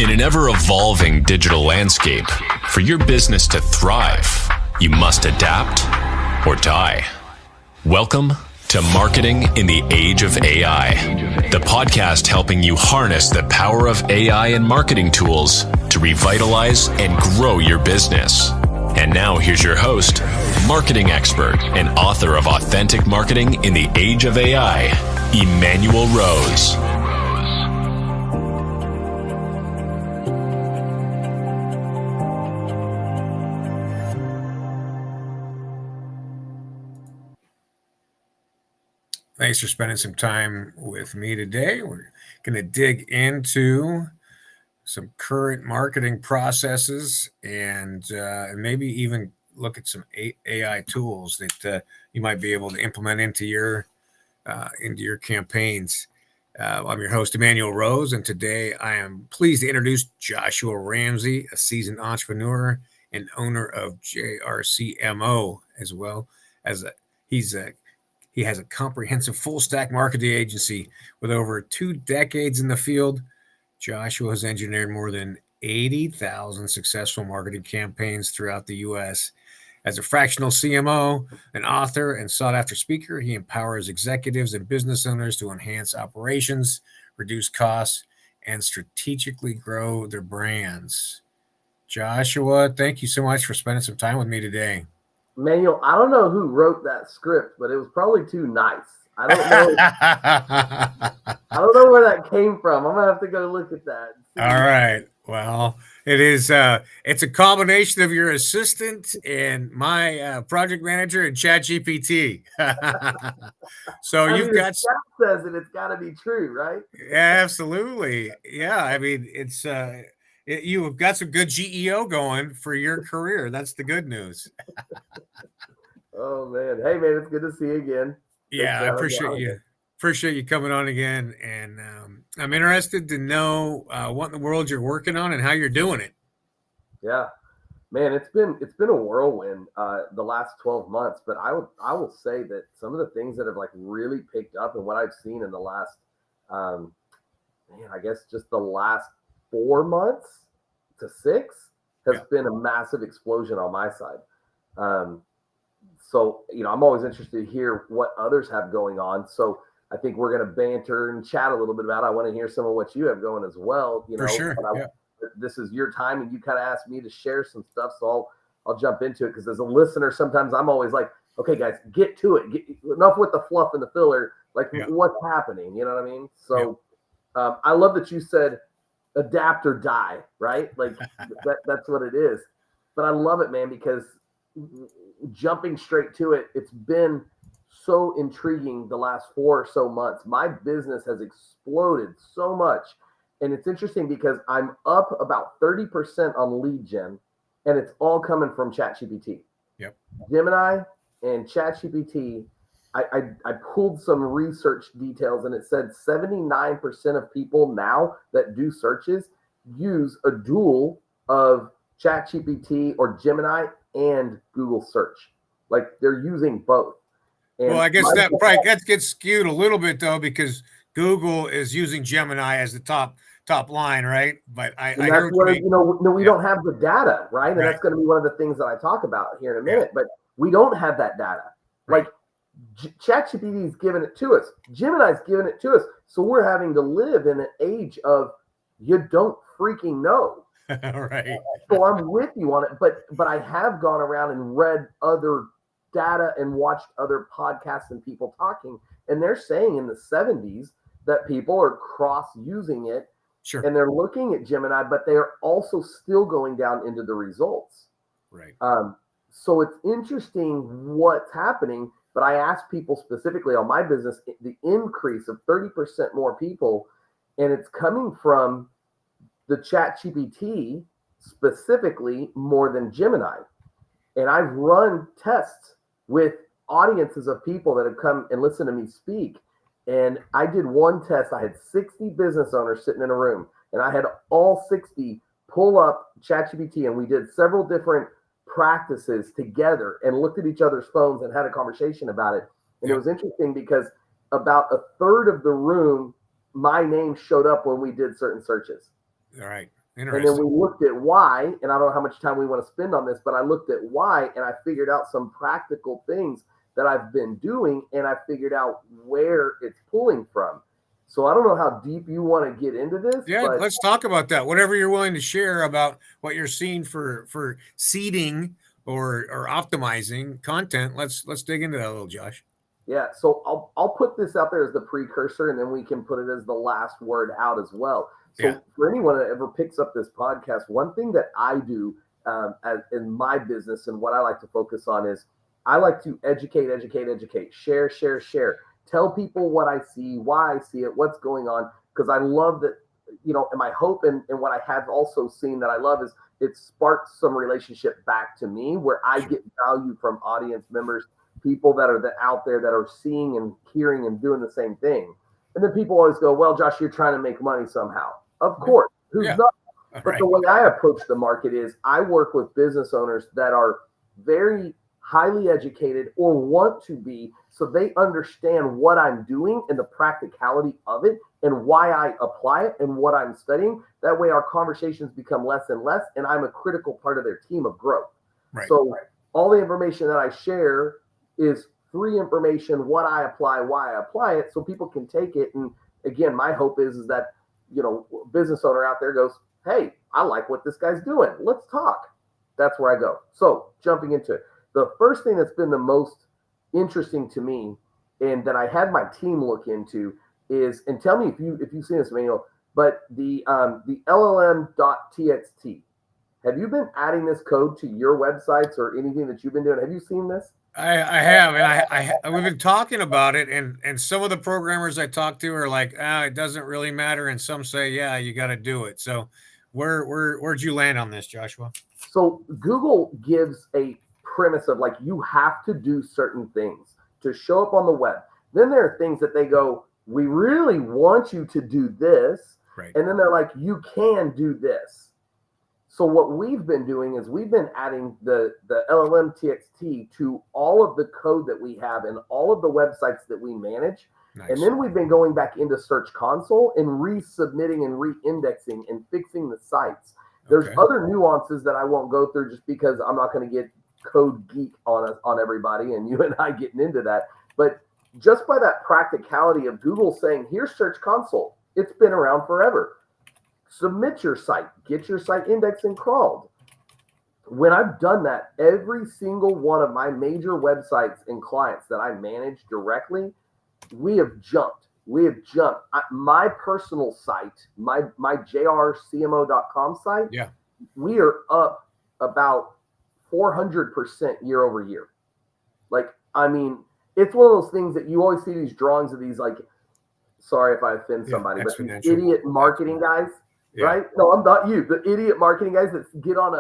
In an ever-evolving digital landscape, for your business to thrive, you must adapt or die. Welcome to Marketing in the Age of AI, the podcast helping you harness the power of AI and marketing tools to revitalize and grow your business. And now here's your host, marketing expert and author of Authentic Marketing in the Age of AI, Emanuel Rose. Thanks for spending some time with me today. We're going to dig into some current marketing processes and maybe even look at some AI tools that you might be able to implement into your campaigns. I'm your host, Emanuel Rose, and today I am pleased to introduce Joshua Ramsey, a seasoned entrepreneur and owner of JRCMO, as well as he has a comprehensive full-stack marketing agency with over 2 decades in the field. Joshua has engineered more than 80,000 successful marketing campaigns throughout the U.S. As a fractional CMO, an author, and sought-after speaker, he empowers executives and business owners to enhance operations, reduce costs, and strategically grow their brands. Joshua, thank you so much for spending some time with me today. Manuel, I don't know who wrote that script, but it was probably too nice. I don't know. I don't know where that came from. I'm gonna have to go look at that. All right. Well, it is. It's a combination of your assistant and my project manager and ChatGPT. So you've got. Chat says it. It's got to be true, right? Absolutely. Yeah. I mean, it's. You've got some good GEO going for your career. That's the good news. Oh man. Hey man, it's good to see you again. Yeah, I appreciate you coming on again. And I'm interested to know what in the world you're working on and how you're doing it. Yeah, man, it's been a whirlwind the last 12 months, but I will say that some of the things that have like really picked up and what I've seen in the last I guess just the last 4 months to 6 has been a massive explosion on my side. So, I'm always interested to hear what others have going on. So I think we're going to banter and chat a little bit about it. I want to hear some of what you have going as well. For sure. This is your time and you kind of asked me to share some stuff. So I'll jump into it because as a listener, sometimes I'm always like, okay, guys, get to it. Enough with the fluff and the filler. Like what's happening? You know what I mean? So I love that you said adapt or die, right? Like that's what it is. But I love it, man, because jumping straight to it, it's been so intriguing the last 4 or so months. My business has exploded so much. And it's interesting because I'm up about 30% on lead gen, and it's all coming from ChatGPT. Yep. Gemini and ChatGPT, I pulled some research details, and it said 79% of people now that do searches use a dual of ChatGPT or Gemini and Google search. Like they're using both. And well, I guess that gets skewed a little bit though, because Google is using Gemini as the top line, right? But I heard we don't have the data, right? And that's going to be one of the things that I talk about here in a minute. But we don't have that data. Like ChatGPT is giving it to us. Gemini's giving it to us. So we're having to live in an age of you don't freaking know. Right. So I'm with you on it, but I have gone around and read other data and watched other podcasts and people talking, and they're saying in the 70s that people are cross using it. Sure. And they're looking at Gemini, but they are also still going down into the results. Right. So it's interesting what's happening, but I asked people specifically on my business, the increase of 30% more people, and it's coming from the ChatGPT specifically more than Gemini. And I've run tests with audiences of people that have come and listened to me speak. And I did one test. I had 60 business owners sitting in a room, and I had all 60 pull up ChatGPT, and we did several different practices together and looked at each other's phones and had a conversation about it. And it was interesting because about a third of the room, my name showed up when we did certain searches. All right. And then Interesting. we looked at why, and I don't know how much time we want to spend on this, but I looked at why and I figured out some practical things that I've been doing, and I figured out where it's pulling from. So I don't know how deep you want to get into this, Yeah, but let's talk about that. Whatever you're willing to share about what you're seeing for seeding or optimizing content. Let's dig into that a little, Josh. yeah, so I'll put this out there as the precursor, and then we can put it as the last word out as well. So Yeah. for anyone that ever picks up this podcast, one thing that I do as in my business and what I like to focus on is I like to educate, share, tell people what I see, why I see it, what's going on, because I love that, and my hope and what I have also seen that I love is it sparks some relationship back to me where I get value from audience members, people that are out there that are seeing and hearing and doing the same thing. And then people always go, well, Josh, you're trying to make money somehow. Of course, who's Yeah. not? All But right. the way I approach the market is I work with business owners that are very highly educated or want to be, so they understand what I'm doing and the practicality of it and why I apply it and what I'm studying. That way our conversations become less and less, and I'm a critical part of their team of growth. Right. So all the information that I share is free information, what I apply, why I apply it, so people can take it. And again, my hope is that, business owner out there goes, hey, I like what this guy's doing. Let's talk. That's where I go. So jumping into it, the first thing that's been the most interesting to me and that I had my team look into is, and tell me if you've seen this, Emanuel, but the llm.txt. Have you been adding this code to your websites or anything that you've been doing? Have you seen this? I have, and we've been talking about it, and some of the programmers I talk to are like, it doesn't really matter, and some say, yeah, you got to do it. So, where'd you land on this, Joshua? So Google gives a premise of like you have to do certain things to show up on the web. Then there are things that they go, we really want you to do this, Right. and then they're like, you can do this. So what we've been doing is we've been adding the llm.txt to all of the code that we have and all of the websites that we manage. Nice. And then we've been going back into Search Console and resubmitting and re-indexing and fixing the sites. There's other nuances that I won't go through just because I'm not going to get code geek on everybody and you and I getting into that. But just by that practicality of Google saying, here's Search Console. It's been around forever. Submit your site, get your site indexed and crawled. When I've done that, every single one of my major websites and clients that I manage directly, we have jumped. My personal site, my JRCMO.com site, yeah, we are up about 400% year over year. Like, I mean, it's one of those things that you always see these drawings of these, like, sorry if I offend somebody, but these idiot marketing guys. Yeah. Right? No, I'm not you. The idiot marketing guys that get on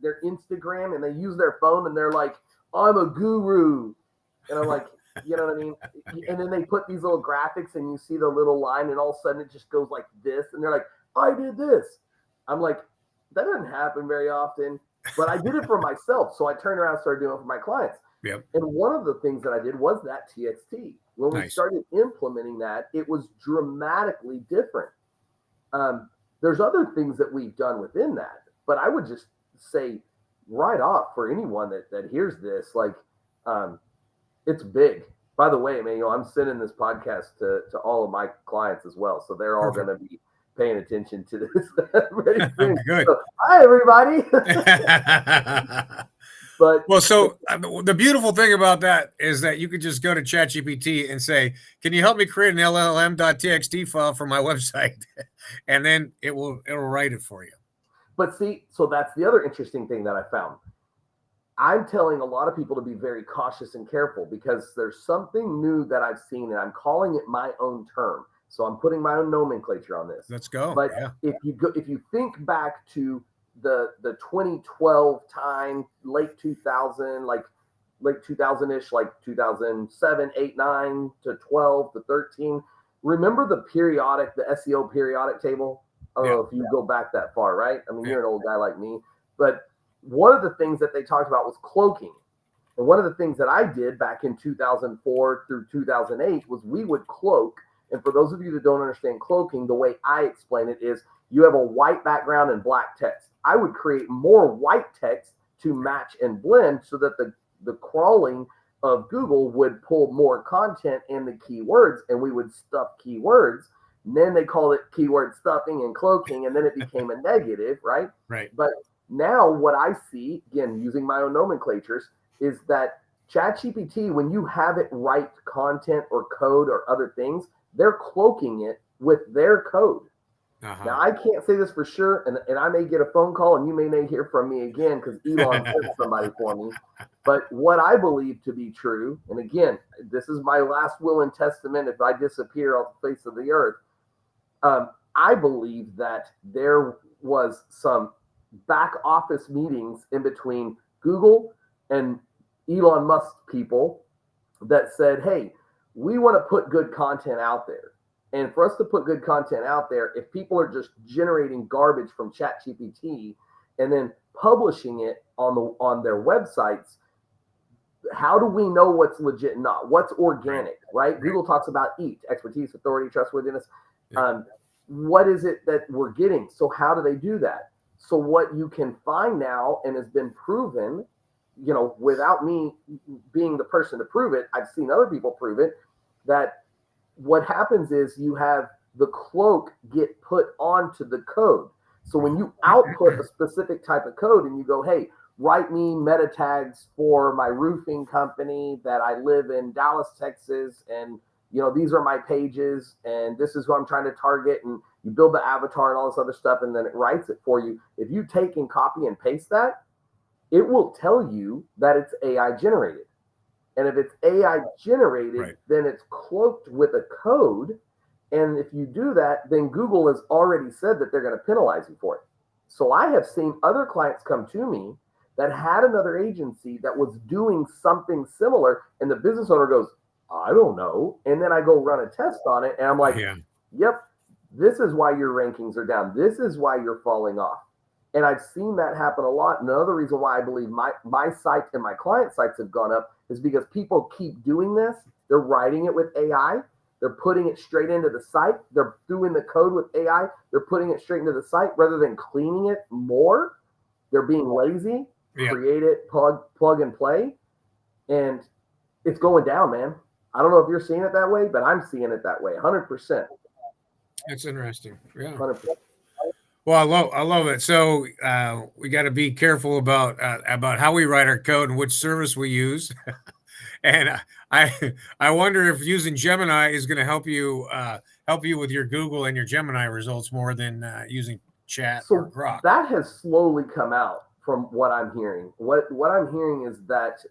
their Instagram and they use their phone and they're like, I'm a guru. And I'm like, you know what I mean? And then they put these little graphics and you see the little line and all of a sudden it just goes like this. And they're like, I did this. I'm like, that doesn't happen very often, but I did it for myself. So I turned around and started doing it for my clients. Yep. And one of the things that I did was that TXT. When we started implementing that, it was dramatically different. There's other things that we've done within that, but I would just say right off for anyone that hears this, like, it's big. By the way, man, I'm sending this podcast to all of my clients as well, so they're all going to be paying attention to this. Good. So, hi, everybody. But so the beautiful thing about that is that you could just go to ChatGPT and say, can you help me create an llm.txt file for my website? And then it'll write it for you. But see, so that's the other interesting thing that I found. I'm telling a lot of people to be very cautious and careful because there's something new that I've seen and I'm calling it my own term. So I'm putting my own nomenclature on this. Let's go. But if you think back to the 2012 time, late 2000, like late 2000-ish, like 2007, 8, 9 to 12 to 13. Remember the SEO periodic table? I don't know if you go back that far, right? I mean, you're an old guy like me. But one of the things that they talked about was cloaking. And one of the things that I did back in 2004 through 2008 was we would cloak And for those of you that don't understand cloaking, the way I explain it is you have a white background and black text. I would create more white text to match and blend so that the crawling of Google would pull more content in the keywords, and we would stuff keywords. And then they call it keyword stuffing and cloaking, and then it became a negative, right? Right. But now what I see, again, using my own nomenclatures, is that ChatGPT, when you have it write content or code or other things, they're cloaking it with their code. Now, I can't say this for sure, and I may get a phone call, and you may hear from me again because Elon sent somebody for me. But what I believe to be true, and again, this is my last will and testament if I disappear off the face of the earth, I believe that there was some back office meetings in between Google and Elon Musk people that said, hey, we want to put good content out there. And for us to put good content out there, if people are just generating garbage from ChatGPT and then publishing it on their websites, how do we know what's legit and not? What's organic, right? Google talks about EAT, expertise, authority, trustworthiness. What is it that we're getting? So how do they do that? So what you can find now, and has been proven, without me being the person to prove it, I've seen other people prove it, that what happens is you have the cloak get put onto the code. So when you output a specific type of code and you go, hey, write me meta tags for my roofing company that I live in Dallas, Texas, and these are my pages, and this is who I'm trying to target, and you build the avatar and all this other stuff, and then it writes it for you. If you take and copy and paste that, it will tell you that it's AI generated. And if it's AI generated, then it's cloaked with a code. And if you do that, then Google has already said that they're going to penalize you for it. So I have seen other clients come to me that had another agency that was doing something similar, and the business owner goes, I don't know. And then I go run a test on it, and I'm like, yep, this is why your rankings are down. This is why you're falling off. And I've seen that happen a lot. Another reason why I believe my site and my client sites have gone up is because people keep doing this. They're writing it with AI. They're putting it straight into the site. They're doing the code with AI. They're putting it straight into the site rather than cleaning it more. They're being lazy. Create it, plug and play. And it's going down, man. I don't know if you're seeing it that way, but I'm seeing it that way, 100%. That's interesting. Yeah. 100%. Well, I love it. So we got to be careful about how we write our code and which service we use. And I wonder if using Gemini is going to help you with your Google and your Gemini results more than using Chat or Grok. That has slowly come out from what I'm hearing. What I'm hearing is that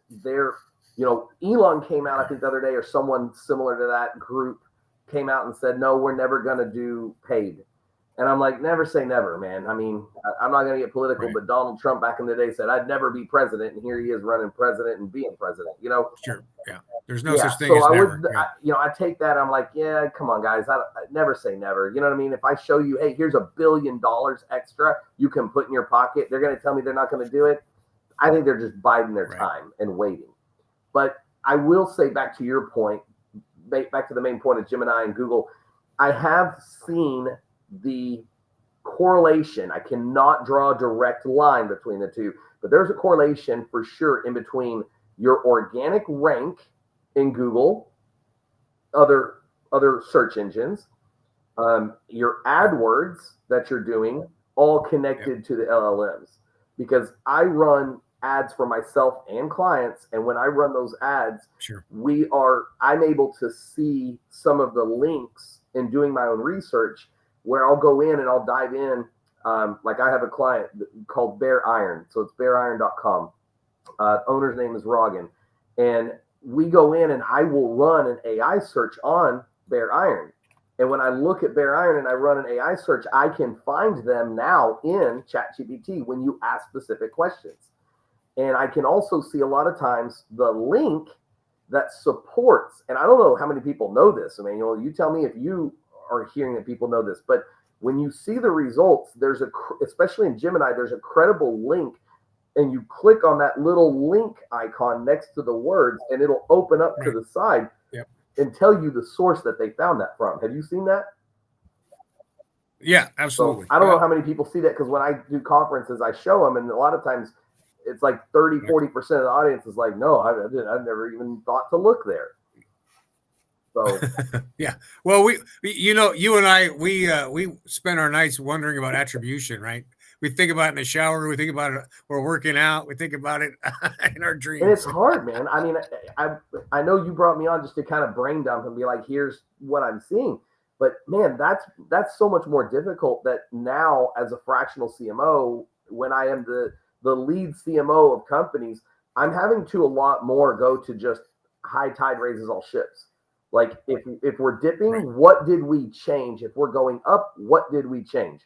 Elon came out, I think the other day, or someone similar to that group came out and said, no, we're never going to do paid. And I'm like, never say never, man. I mean, I'm not going to get political, but Donald Trump back in the day said, I'd never be president. And here he is running president and being president, Sure. Yeah. There's no such thing as never. I take that. I'm like, yeah, come on, guys. I never say never. You know what I mean? If I show you, hey, here's $1 billion extra you can put in your pocket, they're going to tell me they're not going to do it. I think they're just biding their time and waiting. But I will say, back to your point, back to the main point of Gemini and Google, I have seen the correlation. I cannot draw a direct line between the two, but there's a correlation for sure in between your organic rank in Google, other search engines, your AdWords that you're doing, all connected to the LLMs. Because I run ads for myself and clients, and when I run those ads, I'm able to see some of the links in doing my own research, where I'll go in and I'll dive in. Like I have a client called Bear Iron. So it's beariron.com. Owner's name is Rogan. And we go in and I will run an AI search on Bear Iron. And when I look at Bear Iron and I run an AI search, I can find them now in ChatGPT when you ask specific questions. And I can also see a lot of times the link that supports, and I don't know how many people know this, Emanuel, you tell me if you are hearing that people know this, but when you see the results, especially in Gemini, there's a credible link, and you click on that little link icon next to the words, and it'll open up to the side. Yep. and tell you the source that they found that from. Have you seen that? Yeah, absolutely. So I don't know how many people see that, because when I do conferences, I show them, and a lot of times it's like 30-40% of the audience is like, no, I've never even thought to look there. So yeah, well, you and I, we spend our nights wondering about attribution, right? We think about it in the shower, we think about it, we're working out, we think about it in our dreams. And it's hard, man. I mean, I know you brought me on just to kind of brain dump and be like, here's what I'm seeing. But man, that's so much more difficult, that now as a fractional CMO, when I am the lead CMO of companies, I'm having to a lot more go to just high tide raises all ships. Like if we're dipping, right, what did we change? If we're going up, what did we change?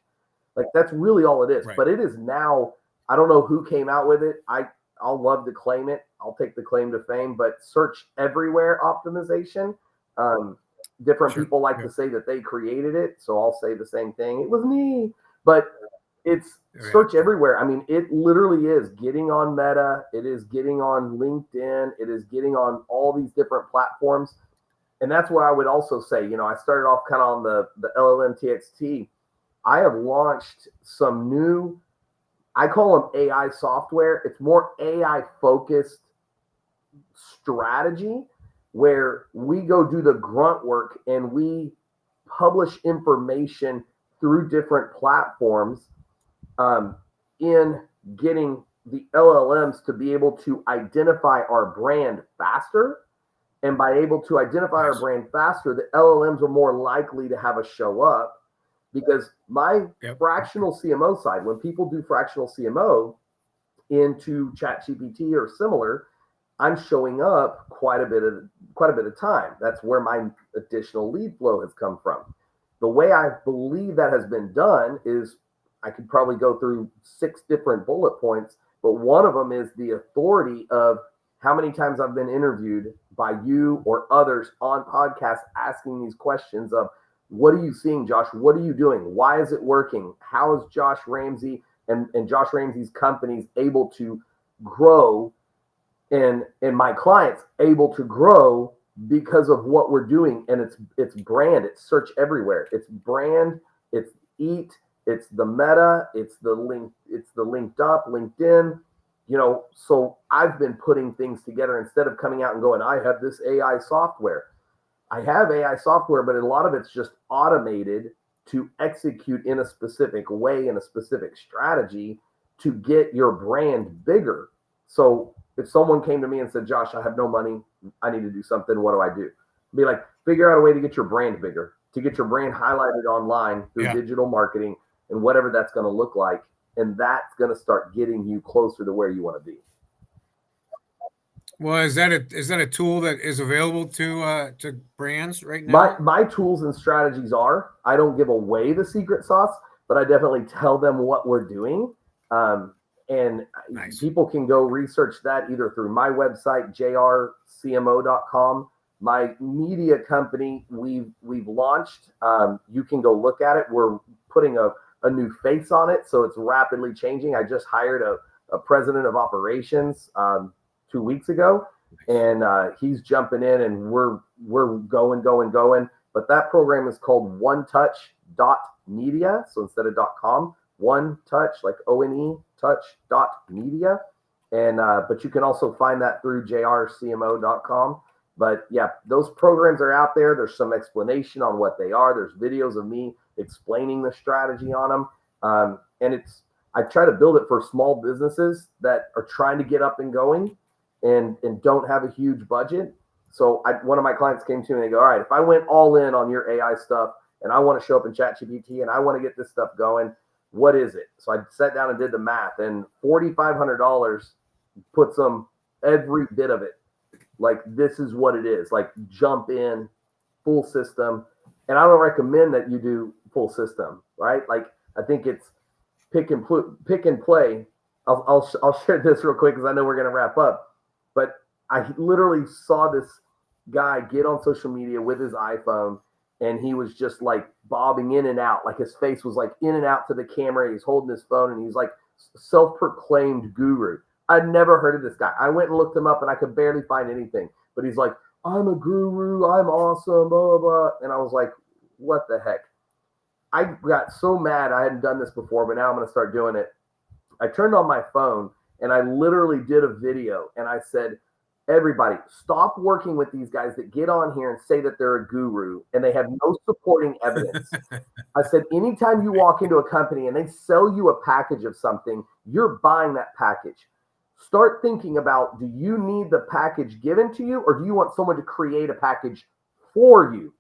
Like that's really all it is. Right. But it is now, I don't know who came out with it. I'll love to claim it. I'll take the claim to fame, but search everywhere optimization. Different people like to say that they created it, so I'll say the same thing. It was me, but it's search everywhere. I mean, it literally is getting on Meta. It is getting on LinkedIn. It is getting on all these different platforms. And that's where I would also say, I started off kind of on the llm.txt. I have launched some new, I call them AI software. It's more AI focused strategy, where we go do the grunt work and we publish information through different platforms in getting the LLMs to be able to identify our brand faster. And by able to identify our brand faster, the LLMs are more likely to have us show up. Because my fractional CMO side, when people do fractional CMO into ChatGPT or similar, I'm showing up quite a bit of time. That's where my additional lead flow has come from. The way I believe that has been done is, I could probably go through 6 different bullet points, but one of them is the authority of how many times I've been interviewed by you or others on podcasts asking these questions of, what are you seeing, Josh? What are you doing? Why is it working? How is Josh Ramsey and Josh Ramsey's companies able to grow, and my clients able to grow because of what we're doing? And it's brand, it's search everywhere. It's brand, it's eat, it's the Meta, it's the link, it's the linked up, LinkedIn. So I've been putting things together instead of coming out and going, I have this AI software. I have AI software, but a lot of it's just automated to execute in a specific way, in a specific strategy to get your brand bigger. So if someone came to me and said, Josh, I have no money, I need to do something, what do I do? Be like, figure out a way to get your brand bigger, to get your brand highlighted online through digital marketing and whatever that's going to look like. And that's going to start getting you closer to where you want to be. Well, is that a tool that is available to brands right now? My tools and strategies are, I don't give away the secret sauce, but I definitely tell them what we're doing. And nice. People can go research that either through my website, JRCMO.com. My media company, we've launched. You can go look at it. We're putting a new face on it, so it's rapidly changing. I just hired a president of operations 2 weeks ago, and he's jumping in, and we're going. But that program is called onetouch.media. So instead of .com, one touch, like ONE touch.media. And but you can also find that through JRCMO.com. But yeah, those programs are out there. There's some explanation on what they are. There's videos of me explaining the strategy on them. And I try to build it for small businesses that are trying to get up and going and don't have a huge budget. So one of my clients came to me and they go, all right, if I went all in on your AI stuff and I want to show up in ChatGPT and I want to get this stuff going, what is it? So I sat down and did the math, and $4,500 puts them every bit of it. Like, this is what it is. Like, jump in, full system. And I don't recommend that you do full system, right? Like, I think it's pick and play. I'll share this real quick because I know we're going to wrap up. But I literally saw this guy get on social media with his iPhone, and he was just like bobbing in and out. Like, his face was like in and out to the camera. He's holding his phone, and he's like self-proclaimed guru. I'd never heard of this guy. I went and looked him up, and I could barely find anything. But he's like, I'm a guru, I'm awesome, blah, blah, blah. And I was like, what the heck? I got so mad. I hadn't done this before, but now I'm going to start doing it. I turned on my phone and I literally did a video and I said, everybody, stop working with these guys that get on here and say that they're a guru and they have no supporting evidence. I said, anytime you walk into a company and they sell you a package of something, you're buying that package. Start thinking about, do you need the package given to you or do you want someone to create a package for you?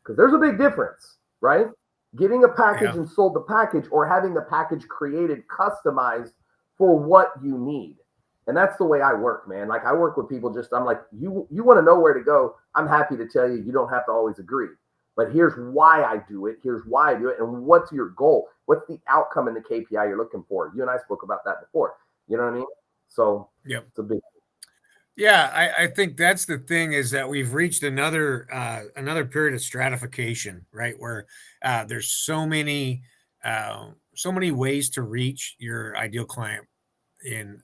Because there's a big difference, right? Getting a package and sold the package or having the package created, customized for what you need. And that's the way I work, man. Like I work with people I'm like, you want to know where to go. I'm happy to tell you, you don't have to always agree. But here's why I do it. Here's why I do it. And what's your goal? What's the outcome and the KPI you're looking for? You and I spoke about that before. You know what I mean? So it's a big. Yeah, I think that's the thing is that we've reached another period of stratification, right? Where there's so many ways to reach your ideal client in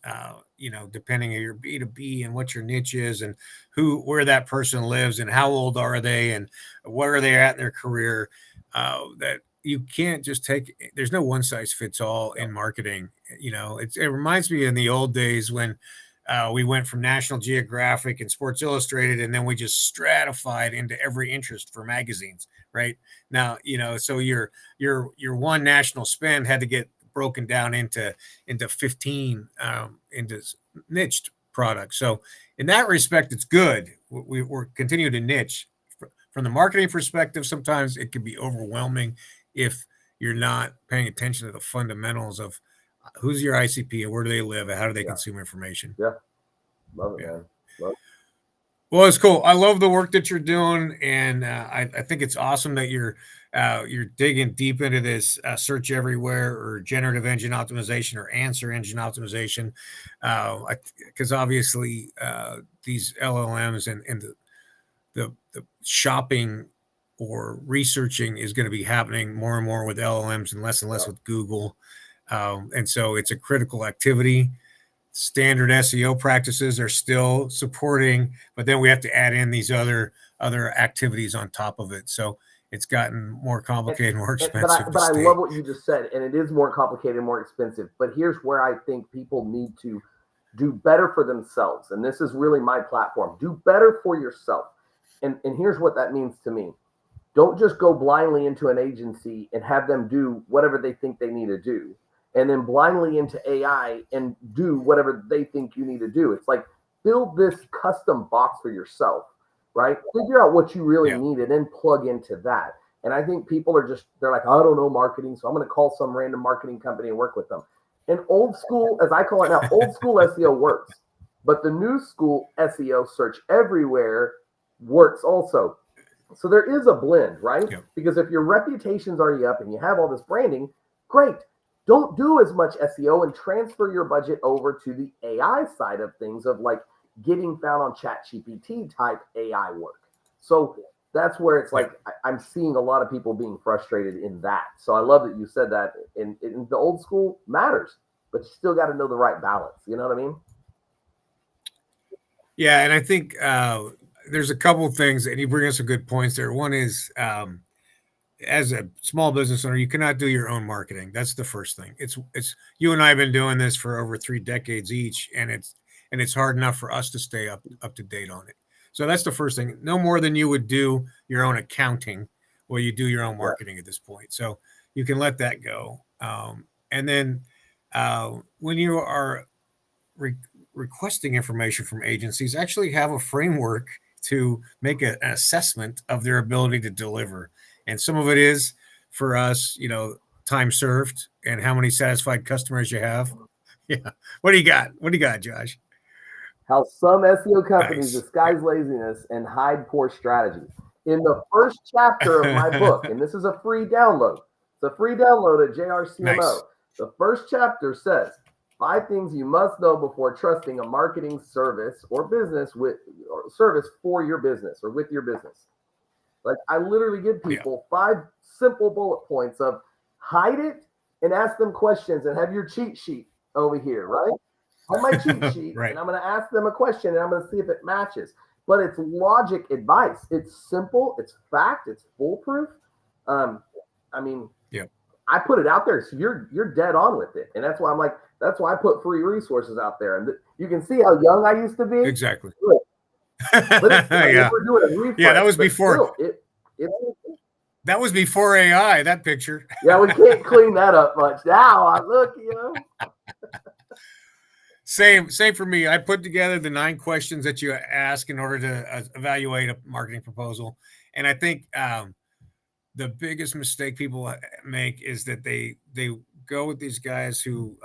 depending on your B2B and what your niche is and where that person lives and how old are they and where are they at in their career. That you can't just there's no one size fits all in marketing. It reminds me in the old days when we went from National Geographic and Sports Illustrated, and then we just stratified into every interest for magazines. Right now, so your one national spend had to get broken down into 15 into niched products. So in that respect, it's good. We're continuing to niche. From the marketing perspective, sometimes it can be overwhelming if you're not paying attention to the fundamentals of who's your ICP and where do they live and how do they consume information. Yeah. Love it, man. Love it. Well, it's cool. I love the work that you're doing. And I think it's awesome that you're digging deep into this search everywhere or generative engine optimization or answer engine optimization. Because obviously these LLMs and the shopping or researching is going to be happening more and more with LLMs and less with Google. And so it's a critical activity. Standard SEO practices are still supporting, but then we have to add in these other activities on top of it. So it's gotten more complicated, more expensive. But I love what you just said, and it is more complicated, more expensive. But here's where I think people need to do better for themselves, and this is really my platform. Do better for yourself, and here's what that means to me. Don't just go blindly into an agency and have them do whatever they think they need to do, and then blindly into AI and do whatever they think you need to do. It's like build this custom box for yourself, right? Figure out what you really need and then plug into that. And I think people they're like, I don't know marketing, so I'm going to call some random marketing company and work with them. And old school, as I call it now, old school SEO works, but the new school SEO, search everywhere, works also. So there is a blend, right? Because if your reputation's already up and you have all this branding, great. Don't do as much SEO and transfer your budget over to the AI side of things of like getting found on ChatGPT type AI work. So that's where it's like I'm seeing a lot of people being frustrated in that. So I love that you said that in the old school matters, but you still got to know the right balance. You know what I mean? Yeah, and I think there's a couple of things, and you bring us some good points there. One is as a small business owner, you cannot do your own marketing. That's the first thing. It's you and I have been doing this for over 3 decades each, and it's hard enough for us to stay up to date on it. So that's the first thing. No more than you would do your own accounting, or you do your own marketing at this point. So you can let that go. And then when you are requesting information from agencies, actually have a framework to make an assessment of their ability to deliver. And some of it is for us, time served and how many satisfied customers you have. Yeah. What do you got? What do you got, Josh? How some SEO companies disguise laziness and hide poor strategy. In the first chapter of my book, and this is a free download. It's a free download at JRCMO. Nice. The first chapter says 5 things you must know before trusting a marketing service or service for your business or with your business. Like I literally give people 5 simple bullet points of hide it and ask them questions and have your cheat sheet over here, right? On my cheat sheet, and I'm going to ask them a question and I'm going to see if it matches. but it's logic advice. It's simple. It's fact. It's foolproof. I mean, yeah. I put it out there, so you're dead on with it, and that's why I'm like, that's why I put free resources out there, and you can see how young I used to be. Exactly. But Yeah. we're doing a refresh, yeah, that was before. That was before AI. That picture. Yeah, we can't clean that up much now. I look, Same for me. I put together the 9 questions that you ask in order to evaluate a marketing proposal, and I think the biggest mistake people make is that they go with these guys who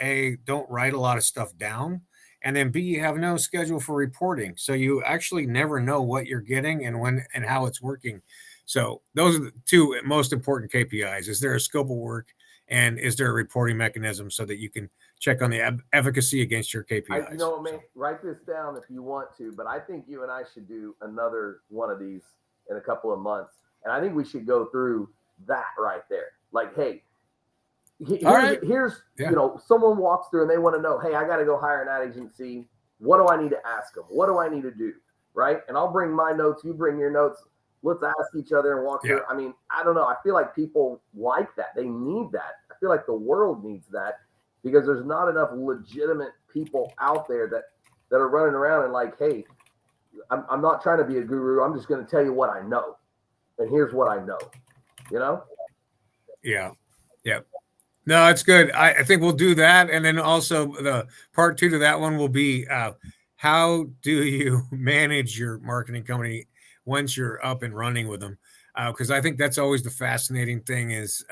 A, don't write a lot of stuff down, and then B, have no schedule for reporting. So you actually never know what you're getting and when and how it's working. So those are the 2 most important KPIs. Is there a scope of work, and is there a reporting mechanism so that you can check on the efficacy against your KPIs? Man, write this down if you want to, but I think you and I should do another one of these in a couple of months. And I think we should go through that right there. Like, hey, here's someone walks through and they want to know, hey, I got to go hire an ad agency. What do I need to ask them? What do I need to do? Right. And I'll bring my notes. You bring your notes. Let's ask each other and walk through. I mean, I don't know. I feel like people like that. They need that. I feel like the world needs that because there's not enough legitimate people out there that are running around and like, hey, I'm not trying to be a guru. I'm just going to tell you what I know. And here's what I know, Yeah. No, it's good. I think we'll do that. And then also the part 2 to that one will be how do you manage your marketing company once you're up and running with them? Because I think that's always the fascinating thing is,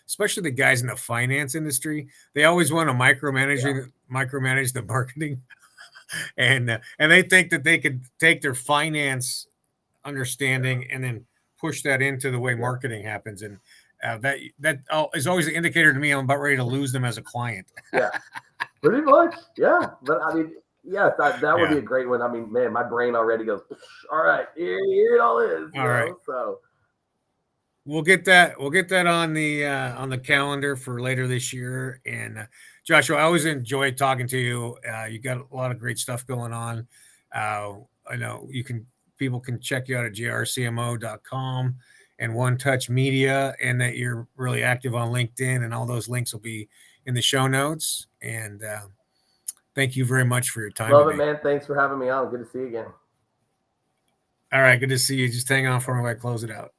especially the guys in the finance industry, they always want to micromanage the marketing. and they think that they could take their finance understanding and then push that into the way marketing happens, and that is always an indicator to me I'm about ready to lose them as a client. Yeah, pretty much. Yeah, but I mean, that would be a great one. I mean, man, my brain already goes, all right, here it all is. All right, so we'll get that on the calendar for later this year. And Joshua, I always enjoy talking to you. You got a lot of great stuff going on. I know people can check you out at JRCMO.com and One Touch Media, and that you're really active on LinkedIn, and all those links will be in the show notes. And thank you very much for your time. Love it, man. Thanks for having me on. Good to see you again. All right. Good to see you. Just hang on for me while I close it out.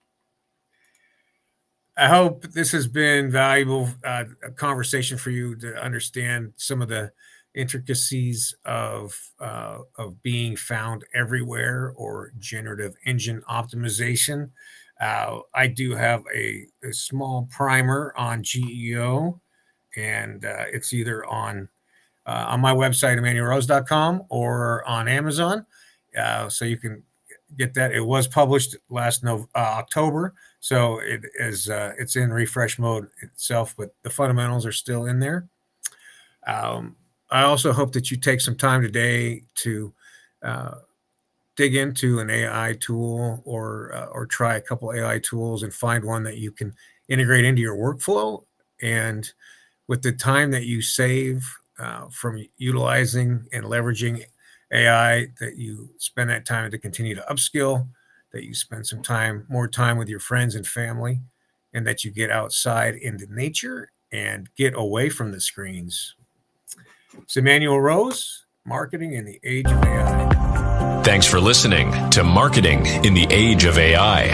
I hope this has been valuable, a conversation for you to understand some of the intricacies of being found everywhere, or generative engine optimization. I do have a small primer on GEO, and it's either on my website, EmanuelRose.com, or on Amazon. So you can get that. It was published last October, so it's in refresh mode itself, but the fundamentals are still in there. I also hope that you take some time today to dig into an AI tool, or try a couple AI tools and find one that you can integrate into your workflow. And with the time that you save from utilizing and leveraging AI, that you spend that time to continue to upskill, that you spend more time with your friends and family, and that you get outside into nature and get away from the screens. It's Emanuel Rose, Marketing in the Age of AI. Thanks for listening to Marketing in the Age of AI.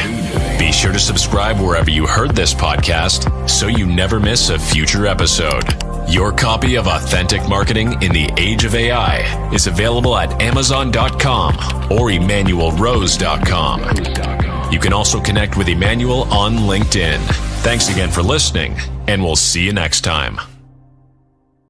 Be sure to subscribe wherever you heard this podcast so you never miss a future episode. Your copy of Authentic Marketing in the Age of AI is available at Amazon.com or EmanuelRose.com. You can also connect with Emanuel on LinkedIn. Thanks again for listening, and we'll see you next time.